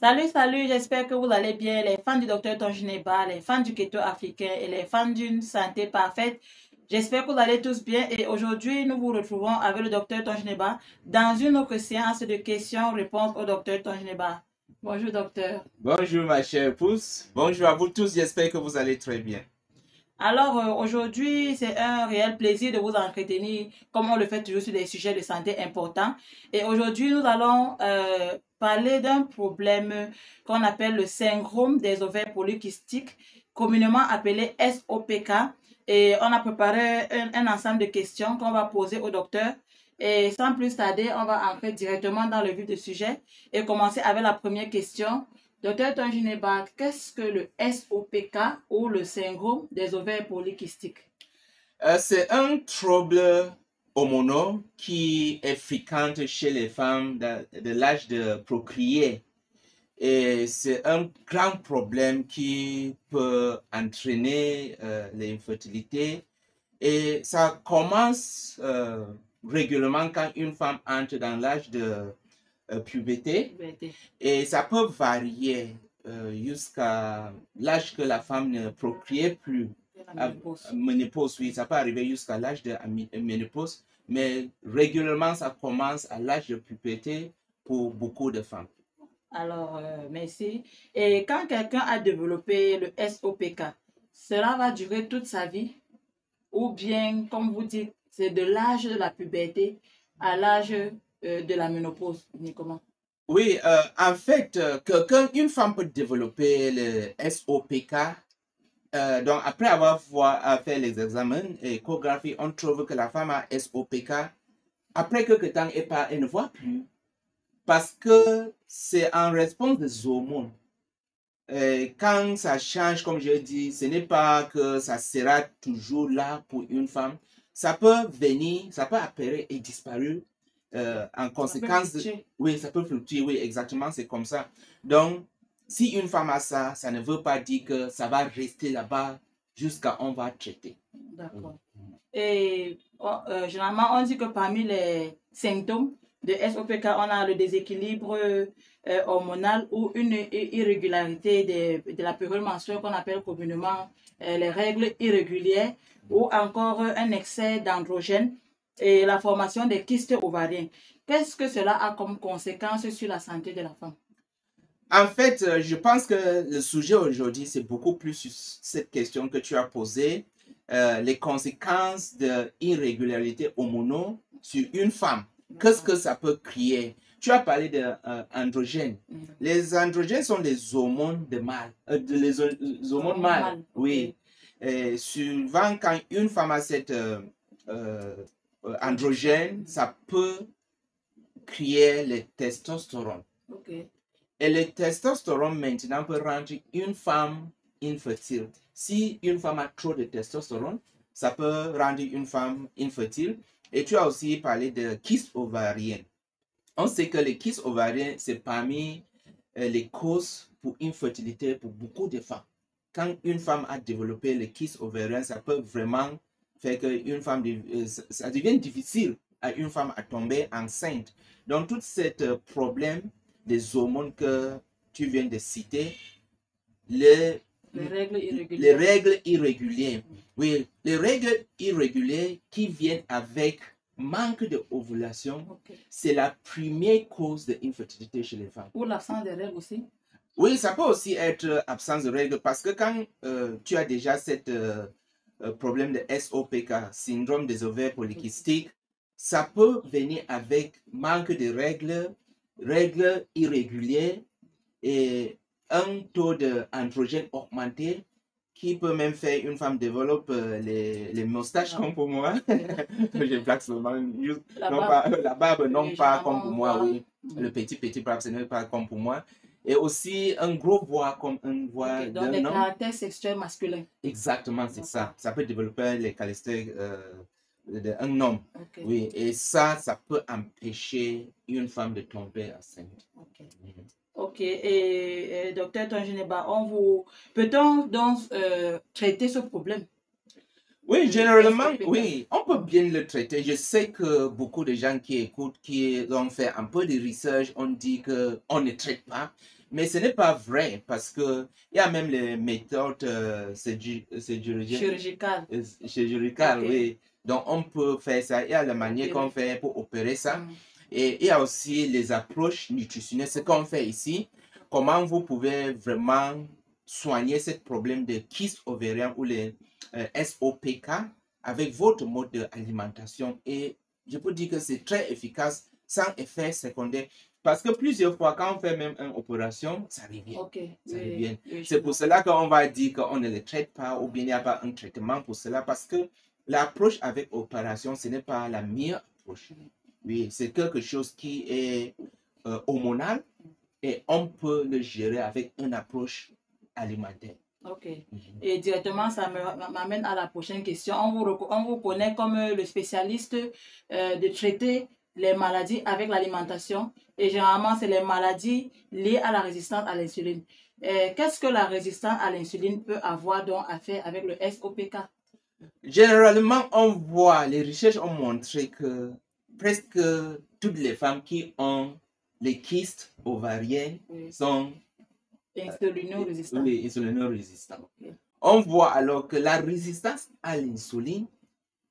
Salut, salut, j'espère que vous allez bien, les fans du docteur Tongineba, les fans du keto africain et les fans d'une santé parfaite. J'espère que vous allez tous bien et aujourd'hui, nous vous retrouvons avec le docteur Tongineba dans une autre séance de questions-réponses au docteur Tongineba. Bonjour, docteur. Bonjour ma chère épouse. Bonjour à vous tous, j'espère que vous allez très bien. Alors, aujourd'hui, c'est un réel plaisir de vous entretenir, comme on le fait toujours sur des sujets de santé importants. Et aujourd'hui, nous allons parler d'un problème qu'on appelle le syndrome des ovaires polykystiques, communément appelé SOPK. Et on a préparé un ensemble de questions qu'on va poser au docteur. Et sans plus tarder, on va entrer directement dans le vif du sujet et commencer avec la première question. Docteur Tongineba, qu'est-ce que le SOPK ou le syndrome des ovaires polykystiques? C'est un trouble hormonal qui est fréquent chez les femmes de l'âge de procréer. Et c'est un grand problème qui peut entraîner l'infertilité. Et ça commence régulièrement quand une femme entre dans l'âge de puberté. Et ça peut varier jusqu'à l'âge que la femme ne procrée plus. Ménopause, oui, ça peut arriver jusqu'à l'âge de ménopause, mais régulièrement ça commence à l'âge de puberté pour beaucoup de femmes. Alors, merci. Et quand quelqu'un a développé le SOPK, cela va durer toute sa vie? Ou bien, comme vous dites, c'est de l'âge de la puberté à l'âge de la ménopause uniquement? Oui, en fait, une femme peut développer le SOPK. Donc, après avoir fait les examens échographie, on trouve que la femme a SOPK. Après quelques temps, elle ne voit plus. Parce que c'est en réponse des hormones. Quand ça change, comme je dis, ce n'est pas que ça sera toujours là pour une femme. Ça peut venir, ça peut apparaître et disparaître en conséquence. Oui, ça peut fluctuer, oui, exactement, c'est comme ça. Donc, si une femme a ça, ça ne veut pas dire que ça va rester là-bas jusqu'à on va traiter. D'accord. Et généralement, on dit que parmi les symptômes de SOPK, on a le déséquilibre hormonal ou une irrégularité de la période menstruelle qu'on appelle communément les règles irrégulières ou encore un excès d'androgène et la formation des kystes ovariens. Qu'est-ce que cela a comme conséquence sur la santé de la femme? En fait, je pense que le sujet aujourd'hui, c'est beaucoup plus sur cette question que tu as posée, les conséquences de l'irrégularité hormonale sur une femme. Qu'est-ce que ça peut créer? Tu as parlé d'androgènes. Les androgènes sont les hormones de mâle, les hormones mâles. Oui. Et souvent, quand une femme a cet androgène, ça peut créer le testostérone. Et le testostérone maintenant peut rendre une femme infertile. Si une femme a trop de testostérone, ça peut rendre une femme infertile. Et tu as aussi parlé de kystes ovariens. On sait que les kystes ovariens, c'est parmi les causes pour infertilité pour beaucoup de femmes. Quand une femme a développé les kystes ovariens, ça peut vraiment faire qu'une femme, ça devient difficile à une femme à tomber enceinte. Donc, tout ce problème des hormones que tu viens de citer, les règles irrégulières. Oui, les règles irrégulières qui viennent avec manque d'ovulation, c'est la première cause d'infertilité chez les femmes. Ou l'absence de règles aussi? Oui, ça peut aussi être absence de règles parce que quand tu as déjà ce problème de SOPK, syndrome des ovaires polykystiques, ça peut venir avec manque de règles irrégulières et un taux d'androgène augmenté qui peut même faire une femme développe les moustaches comme pour moi. Je blague seulement, la barbe, non pas comme pour moi, oui. Le petit barbe, ce n'est pas comme pour moi. Et aussi un gros voix comme un voix d'un homme. Donc les caractères sexuels masculins. Exactement, c'est ça. Ça peut développer les caractères d'un homme. Oui, et ça peut empêcher une femme de tomber enceinte. Ok, et docteur Tongineba, peut-on donc traiter ce problème? Oui, généralement, oui, on peut bien le traiter. Je sais que beaucoup de gens qui écoutent, qui ont fait un peu de research, on dit qu'on ne traite pas. Mais ce n'est pas vrai parce que il y a même les méthodes chirurgicales, Okay. oui. Donc on peut faire ça. Il y a la manière qu'on fait pour opérer ça. Et il y a aussi les approches nutritionnelles. Ce qu'on fait ici, comment vous pouvez vraiment soigner ce problème de kyste ovarien ou les SOPK avec votre mode d'alimentation. Et je peux dire que c'est très efficace sans effet secondaire. Parce que plusieurs fois, quand on fait même une opération, ça revient. Ça revient. C'est pour cela qu'on va dire qu'on ne le traite pas ou bien il n'y a pas un traitement pour cela. Parce que l'approche avec opération, ce n'est pas la meilleure approche. Oui, c'est quelque chose qui est hormonal et on peut le gérer avec une approche alimentaire. Ok. Et directement, ça m'amène à la prochaine question. On vous connaît comme le spécialiste de traiter les maladies avec l'alimentation. Et généralement, c'est les maladies liées à la résistance à l'insuline. Qu'est-ce que la résistance à l'insuline peut avoir donc à faire avec le SOPK? Généralement, on voit, les recherches ont montré que presque toutes les femmes qui ont les kystes ovariens sont insulino-résistants. Oui, insulino-résistants. Okay. On voit alors que la résistance à l'insuline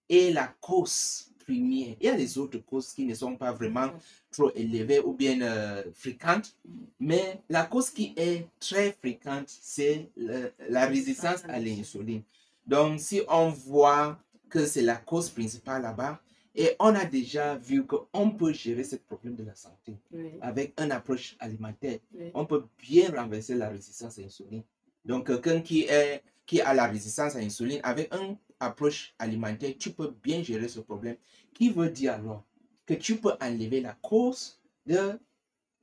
est la cause première. Il y a les autres causes qui ne sont pas vraiment trop élevées ou bien fréquentes, mais la cause qui est très fréquente, c'est la résistance à l'insuline. Donc, si on voit que c'est la cause principale là-bas, et on a déjà vu qu'on peut gérer ce problème de la santé avec une approche alimentaire. On peut bien renverser la résistance à l'insuline. Donc, quelqu'un qui a la résistance à l'insuline, avec une approche alimentaire, tu peux bien gérer ce problème. Qui veut dire alors que tu peux enlever la cause de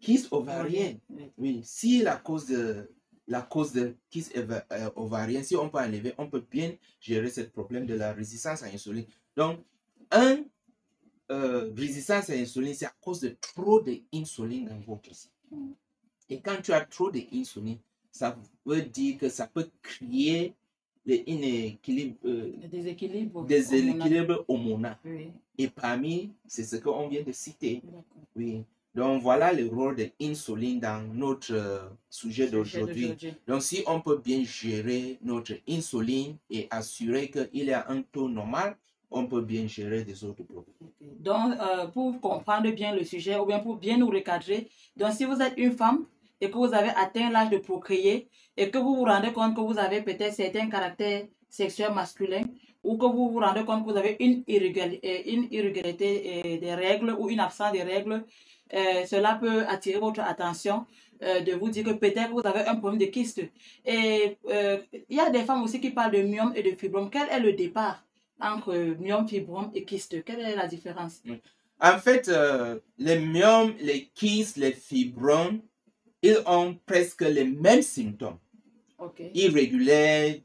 kyste ovarien. Oui, si la cause de kyste ovarien, si on peut enlever, on peut bien gérer ce problème de la résistance à l'insuline. Donc, résistance à l'insuline, c'est à cause de trop d'insuline dans votre sang. Et quand tu as trop d'insuline, ça veut dire que ça peut créer des déséquilibres hormonaux. Oui. Et parmi, c'est ce qu'on vient de citer. Oui. Donc voilà le rôle de l'insuline dans notre sujet d'aujourd'hui. Donc si on peut bien gérer notre insuline et assurer qu'il y a un taux normal, on peut bien gérer des autres problèmes. Donc, pour comprendre bien le sujet, ou bien pour bien nous recadrer, donc si vous êtes une femme et que vous avez atteint l'âge de procréer et que vous vous rendez compte que vous avez peut-être certains caractères sexuels masculins ou que vous vous rendez compte que vous avez une irrégularité des règles ou une absence de règles, cela peut attirer votre attention de vous dire que peut-être vous avez un problème de kyste. Et il y a des femmes aussi qui parlent de myome et de fibrome. Quel est le départ entre myome, fibrome et kyste? Quelle est la différence? En fait, les myomes, les kystes, les fibromes, ils ont presque les mêmes symptômes. Okay. Irrégularité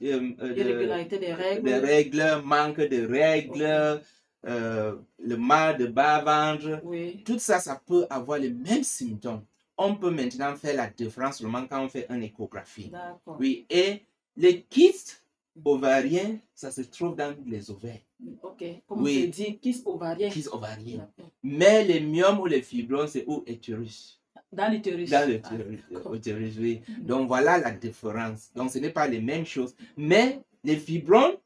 des règles, manque de règles, le mal de bas-ventre. Oui. Tout ça, ça peut avoir les mêmes symptômes. On peut maintenant faire la différence seulement quand on fait une échographie. Oui, et les kystes ovariens, ça se trouve dans les ovaires. Ok, comme on dit, kyste ovarien. Kyste ovarien. Mais les myomes ou les fibromes, c'est où utérus. Dans l'utérus. Dans l'utérus, oui. Donc voilà la différence. Donc ce n'est pas les mêmes choses. Mais les fibromes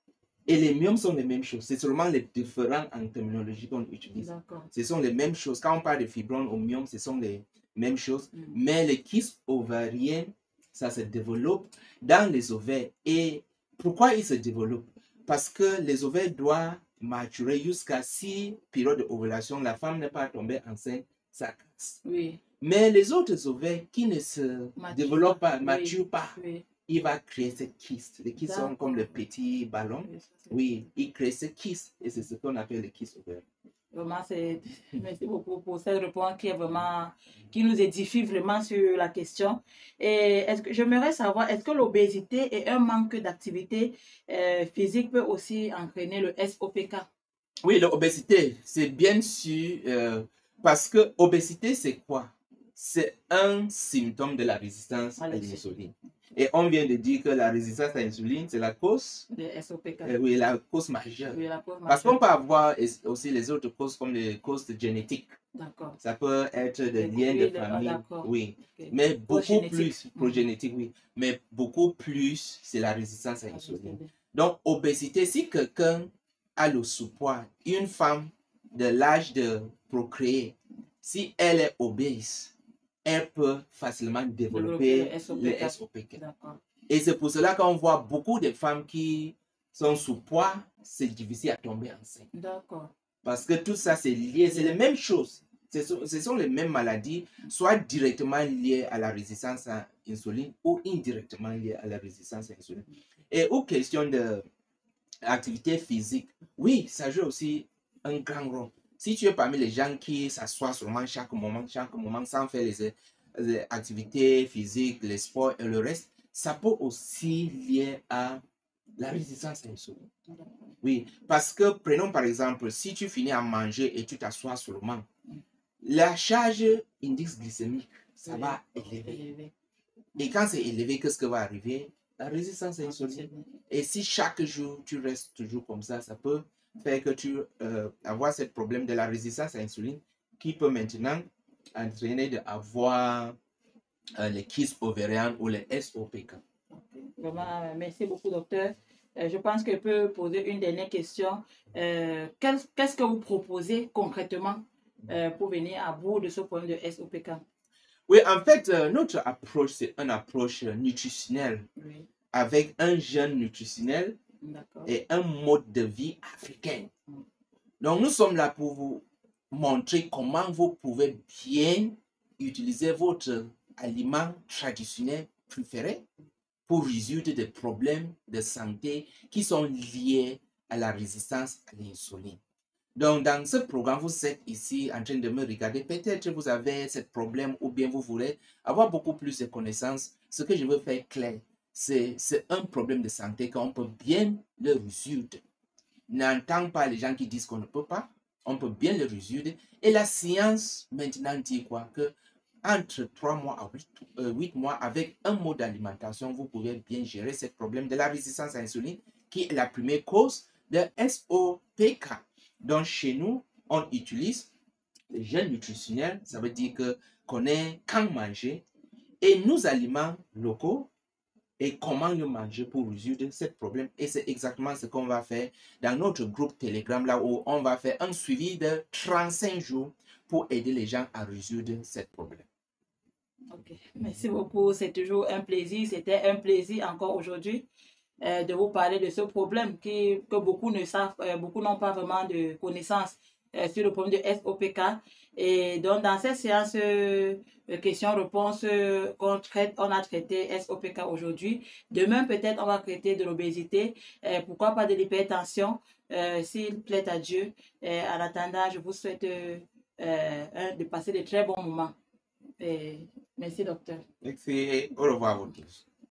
et les myomes sont les mêmes choses. C'est seulement les différents en terminologie qu'on utilise. Ce sont les mêmes choses. Quand on parle de fibromes ou myomes, ce sont les mêmes choses. Mais les kystes ovariens, ça se développe dans les ovaires. Et pourquoi ils se développent? Parce que les ovaires doivent maturer jusqu'à 6 périodes d'ovulation. La femme n'est pas tombée enceinte, ça casse. Oui. Mais les autres ovaires qui ne se développent pas, maturent pas, il va créer ces kystes. Les kystes sont comme les petits ballons. Oui, il crée ces kystes et c'est ce qu'on appelle les kystes ovaires. Vraiment, merci beaucoup pour cette réponse qui nous édifie vraiment sur la question. Et j'aimerais savoir, est-ce que l'obésité et un manque d'activité physique peut aussi entraîner le SOPK? Oui, l'obésité, c'est bien sûr, parce que l'obésité, c'est quoi? C'est un symptôme de la résistance à l'insuline. Et on vient de dire que la résistance à l'insuline, c'est la cause. De SOPK. Oui, la cause majeure. Oui, la cause majeure. Parce qu'on peut avoir aussi les autres causes comme les causes génétiques. D'accord. Ça peut être des liens de famille. Oui. Okay. Mais beaucoup plus, progénétique, oui. Mais beaucoup plus, c'est la résistance à l'insuline. Donc, obésité, si quelqu'un a le sous-poids, une femme de l'âge de procréer, si elle est obèse, elle peut facilement développer les SOPK. Et c'est pour cela qu'on voit beaucoup de femmes qui sont sous poids, c'est difficile à tomber enceinte. D'accord. Parce que tout ça, c'est lié, c'est les mêmes choses. Ce sont les mêmes maladies, soit directement liées à la résistance à l'insuline ou indirectement liées à la résistance à l'insuline. Et aux questions d'activité physique, oui, ça joue aussi un grand rôle. Si tu es parmi les gens qui s'assoient seulement chaque moment sans faire les activités physiques, les sports et le reste, ça peut aussi lier à la résistance à l'insuline. Oui, parce que prenons par exemple, si tu finis à manger et tu t'assois seulement, la charge index glycémique, ça va élever. Et quand c'est élevé, qu'est-ce qui va arriver? La résistance à l'insuline. Et si chaque jour tu restes toujours comme ça, ça peut faire que tu avoir ce problème de la résistance à l'insuline qui peut maintenant entraîner d'avoir les kystes ovariens ou les SOPK. Vraiment, merci beaucoup, docteur. Je pense que je peux poser une dernière question. Qu'est-ce que vous proposez concrètement pour venir à bout de ce problème de SOPK? Oui, en fait, notre approche, c'est une approche nutritionnelle, oui, avec un jeûne nutritionnel et un mode de vie africain. Donc, nous sommes là pour vous montrer comment vous pouvez bien utiliser votre aliment traditionnel préféré pour résoudre des problèmes de santé qui sont liés à la résistance à l'insuline. Donc, dans ce programme, vous êtes ici en train de me regarder. Peut-être vous avez ce problème ou bien vous voulez avoir beaucoup plus de connaissances. Ce que je veux faire clair, c'est un problème de santé qu'on peut bien le résoudre. N'entends pas les gens qui disent qu'on ne peut pas. On peut bien le résoudre. Et la science maintenant dit quoi? Que entre 3 mois à 8 mois, avec un mode d'alimentation, vous pouvez bien gérer ce problème de la résistance à l'insuline, qui est la première cause de SOPK. Donc, chez nous, on utilise le jeûne nutritionnel. Ça veut dire qu'on est quand manger et nos aliments locaux et comment le manger pour résoudre ce problème. Et c'est exactement ce qu'on va faire dans notre groupe Telegram, là où on va faire un suivi de 35 jours pour aider les gens à résoudre ce problème. Ok, merci beaucoup. C'est toujours un plaisir. C'était un plaisir encore aujourd'hui de vous parler de ce problème que beaucoup ne savent, beaucoup n'ont pas vraiment de connaissances sur le problème de SOPK. Et donc, dans cette séance questions-réponses on a traité SOPK aujourd'hui. Demain, peut-être, on va traiter de l'obésité. Pourquoi pas de l'hypertension, s'il plaît à Dieu. En attendant, je vous souhaite de passer de très bons moments. Merci, docteur. Merci. Au revoir à vous tous.